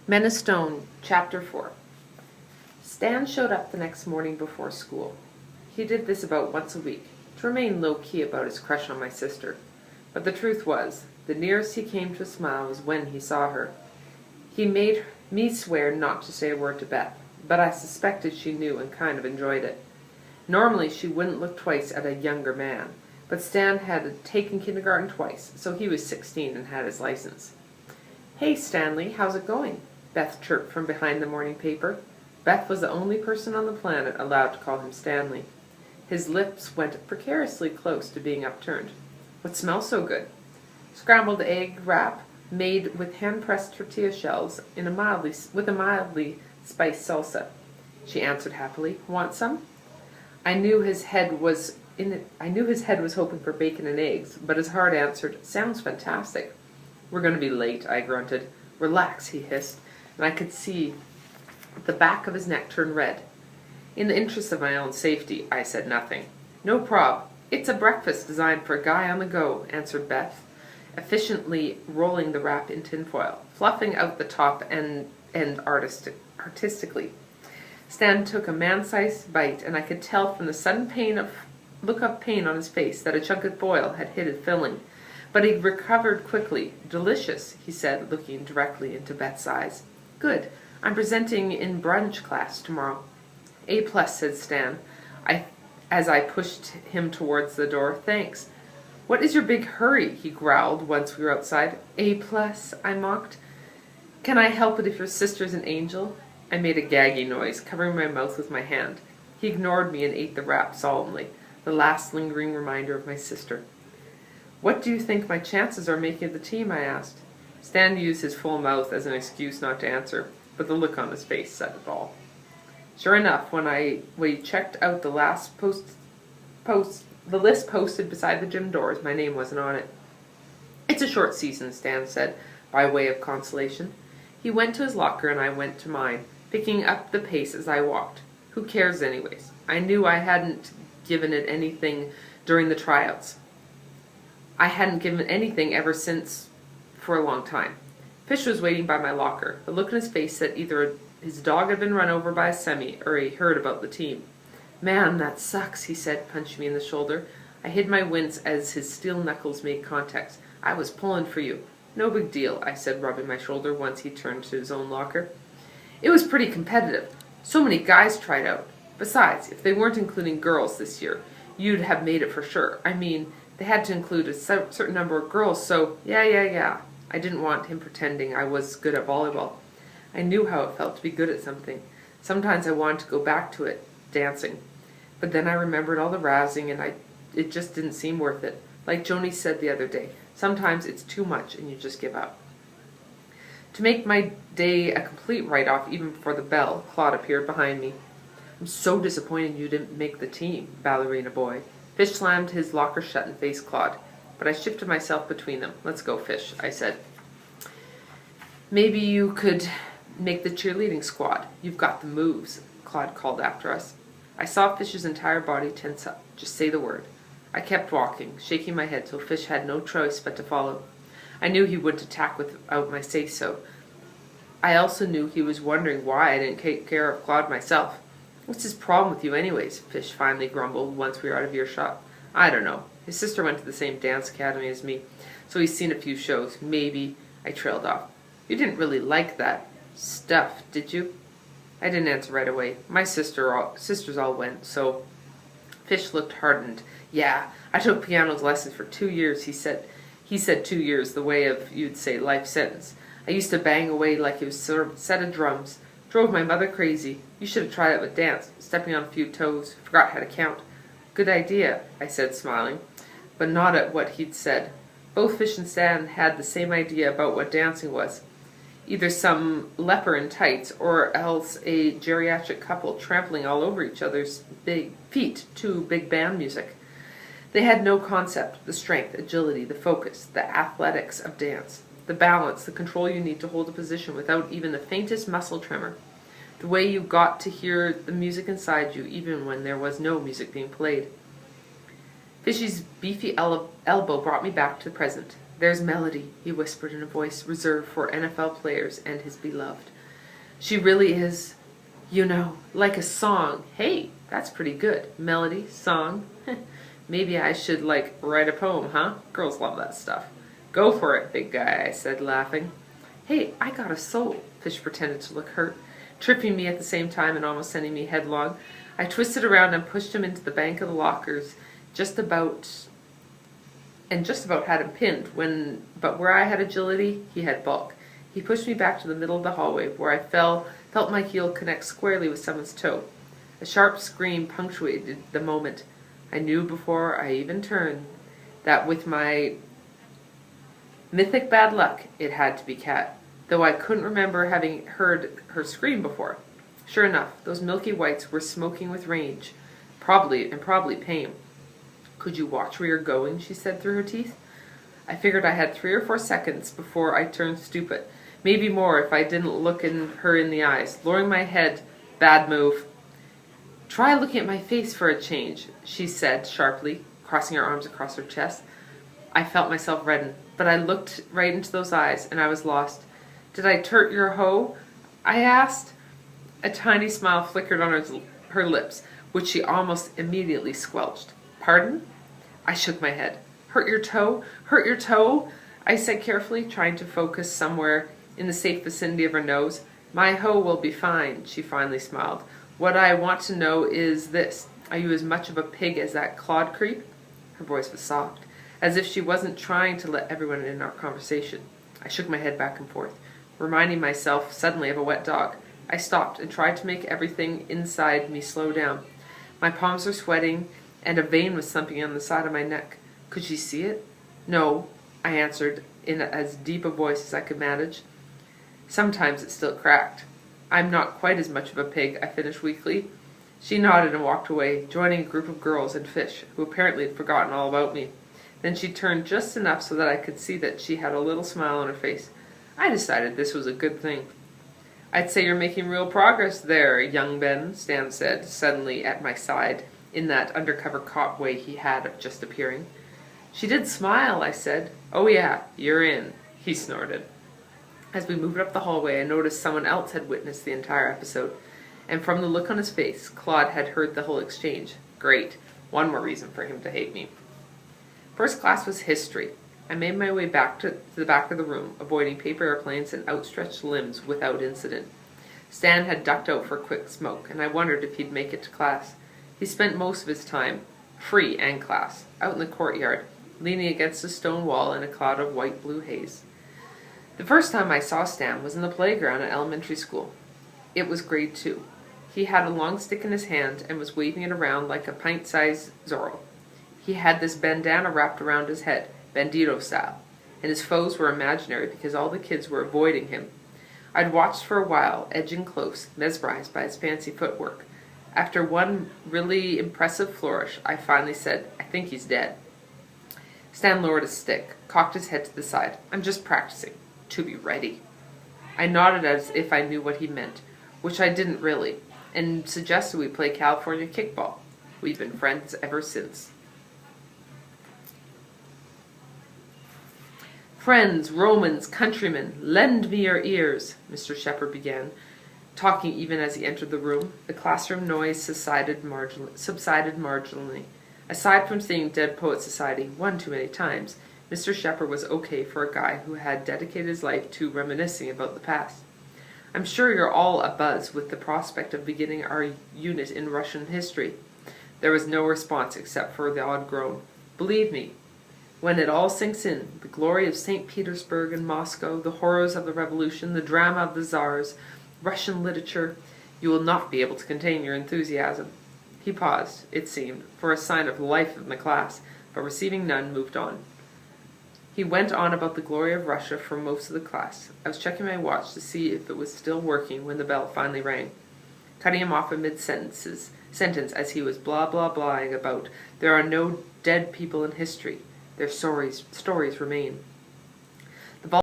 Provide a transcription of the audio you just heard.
Men of Stone, Chapter 4. Stan showed up the next morning before school. He did this about once a week, to remain low-key about his crush on my sister. But the truth was, the nearest he came to a smile was when he saw her. He made me swear not to say a word to Beth, but I suspected she knew and kind of enjoyed it. Normally she wouldn't look twice at a younger man, but Stan had taken kindergarten twice, so he was 16 and had his license. "Hey, Stanley, how's it going?" Beth chirped from behind the morning paper. Beth was the only person on the planet allowed to call him Stanley. His lips went precariously close to being upturned. "What smells so good?" "Scrambled egg wrap made with hand-pressed tortilla shells with a mildly spiced salsa," she answered happily. "Want some?" I knew his head was hoping for bacon and eggs, but his heart answered, "Sounds fantastic." "We're going to be late," I grunted. "Relax," he hissed, and I could see the back of his neck turn red. In the interest of my own safety, I said nothing. "No prob. It's a breakfast designed for a guy on the go," answered Beth, efficiently rolling the wrap in tinfoil, fluffing out the top end artistically. Stan took a man-sized bite, and I could tell from the sudden look of pain on his face that a chunk of foil had hit his filling. But he recovered quickly. "Delicious," he said, looking directly into Beth's eyes. "Good. I'm presenting in brunch class tomorrow." "A+," said Stan, as I pushed him towards the door. "Thanks." "What is your big hurry?" he growled once we were outside. "A+," I mocked. "Can I help it if your sister's an angel?" I made a gaggy noise, covering my mouth with my hand. He ignored me and ate the wrap solemnly, the last lingering reminder of my sister. "What do you think my chances are making the team?" I asked. Stan used his full mouth as an excuse not to answer, but the look on his face said it all. Sure enough, when we checked out the list posted beside the gym doors, my name wasn't on it. "It's a short season," Stan said, by way of consolation. He went to his locker and I went to mine, picking up the pace as I walked. Who cares anyways? I knew I hadn't given it anything during the tryouts. I hadn't given anything ever since for a long time. Fish was waiting by my locker. The look in his face said either his dog had been run over by a semi or he heard about the team. "Man, that sucks," he said, punching me in the shoulder. I hid my wince as his steel knuckles made contact. "I was pulling for you." "No big deal," I said, rubbing my shoulder once he turned to his own locker. "It was pretty competitive. So many guys tried out. Besides, if they weren't including girls this year, you'd have made it for sure. I mean, they had to include a certain number of girls, so yeah. I didn't want him pretending I was good at volleyball. I knew how it felt to be good at something. Sometimes I wanted to go back to it, dancing. But then I remembered all the rousing and it just didn't seem worth it. Like Joni said the other day, sometimes it's too much and you just give up. To make my day a complete write-off even before the bell, Claude appeared behind me. "I'm so disappointed you didn't make the team, ballerina boy." Fish slammed his locker shut and faced Claude, but I shifted myself between them. "Let's go, Fish," I said. "Maybe you could make the cheerleading squad. You've got the moves," Claude called after us. I saw Fish's entire body tense up. Just say the word. I kept walking, shaking my head till Fish had no choice but to follow. I knew he wouldn't attack without my say-so. I also knew he was wondering why I didn't take care of Claude myself. "What's his problem with you anyways?" Fish finally grumbled once we were out of earshot. "I don't know. His sister went to the same dance academy as me, so he's seen a few shows. Maybe." I trailed off. "You didn't really like that stuff, did you?" I didn't answer right away. My sisters all went, so... Fish looked hardened. "Yeah, I took piano lessons for 2 years," he said. He said 2 years, the way of, you'd say, life sentence. "I used to bang away like it was a set of drums. Drove my mother crazy. You should have tried it with dance, stepping on a few toes. Forgot how to count." "Good idea," I said, smiling, but not at what he'd said. Both Fish and Stan had the same idea about what dancing was. Either some leper in tights, or else a geriatric couple trampling all over each other's big feet to big band music. They had no concept, the strength, agility, the focus, the athletics of dance, the balance, the control you need to hold a position without even the faintest muscle tremor, the way you got to hear the music inside you even when there was no music being played. Fishy's beefy elbow brought me back to the present. "There's Melody," he whispered in a voice reserved for NFL players and his beloved. She really is, like a song. Hey, that's pretty good. Melody, song. Maybe I should, write a poem, huh? Girls love that stuff. Go for it, big guy, I said, laughing. Hey, I got a soul. Fish pretended to look hurt, tripping me at the same time and almost sending me headlong. I twisted around and pushed him into the bank of the lockers, just about had him pinned, but where I had agility, he had bulk. He pushed me back to the middle of the hallway, where I felt my heel connect squarely with someone's toe. A sharp scream punctuated the moment. I knew before I even turned that with my mythic bad luck, it had to be Kat, though I couldn't remember having heard her scream before. Sure enough, those milky whites were smoking with rage, probably pain. Could you watch where you're going? She said through her teeth. I figured I had 3 or 4 seconds before I turned stupid. Maybe more if I didn't look her in the eyes. Lowering my head, bad move. Try looking at my face for a change, she said sharply, crossing her arms across her chest. I felt myself redden, but I looked right into those eyes, and I was lost. Did I turt your hoe? I asked. A tiny smile flickered on her lips, which she almost immediately squelched. Pardon? I shook my head. Hurt your toe? Hurt your toe? I said carefully, trying to focus somewhere in the safe vicinity of her nose. My hoe will be fine, she finally smiled. What I want to know is this. Are you as much of a pig as that Claude creep? Her voice was soft, as if she wasn't trying to let everyone in our conversation. I shook my head back and forth, reminding myself suddenly of a wet dog. I stopped and tried to make everything inside me slow down. My palms were sweating, and a vein was thumping on the side of my neck. Could she see it? No, I answered in as deep a voice as I could manage. Sometimes it still cracked. I'm not quite as much of a pig, I finished weakly. She nodded and walked away, joining a group of girls and Fish, who apparently had forgotten all about me. Then she turned just enough so that I could see that she had a little smile on her face. I decided this was a good thing. I'd say you're making real progress there, young Ben, Stan said, suddenly at my side, in that undercover cop way he had of just appearing. She did smile, I said. Oh yeah, you're in, he snorted. As we moved up the hallway, I noticed someone else had witnessed the entire episode, and from the look on his face, Claude had heard the whole exchange. Great. One more reason for him to hate me. First class was history. I made my way back to the back of the room, avoiding paper airplanes and outstretched limbs without incident. Stan had ducked out for a quick smoke, and I wondered if he'd make it to class. He spent most of his time, free and class, out in the courtyard, leaning against a stone wall in a cloud of white-blue haze. The first time I saw Stan was in the playground at elementary school. It was grade 2. He had a long stick in his hand and was waving it around like a pint-sized Zorro. He had this bandana wrapped around his head, bandito style, and his foes were imaginary because all the kids were avoiding him. I'd watched for a while, edging close, mesmerized by his fancy footwork. After one really impressive flourish, I finally said, I think he's dead. Stan lowered his stick, cocked his head to the side. I'm just practicing. To be ready. I nodded as if I knew what he meant, which I didn't really, and suggested we play California kickball. We've been friends ever since. Friends, Romans, countrymen, lend me your ears, Mr. Shepherd began, talking even as he entered the room. The classroom noise subsided marginally. Aside from seeing Dead Poets Society one too many times, Mr. Shepherd was okay for a guy who had dedicated his life to reminiscing about the past. I'm sure you're all abuzz with the prospect of beginning our unit in Russian history. There was no response except for the odd groan. Believe me, when it all sinks in, the glory of St. Petersburg and Moscow, the horrors of the revolution, the drama of the czars, Russian literature, you will not be able to contain your enthusiasm. He paused, it seemed, for a sign of life in the class, but receiving none, moved on. He went on about the glory of Russia for most of the class. I was checking my watch to see if it was still working when the bell finally rang, cutting him off mid-sentence as he was blah-blah-blahing about, there are no dead people in history. Their stories remain.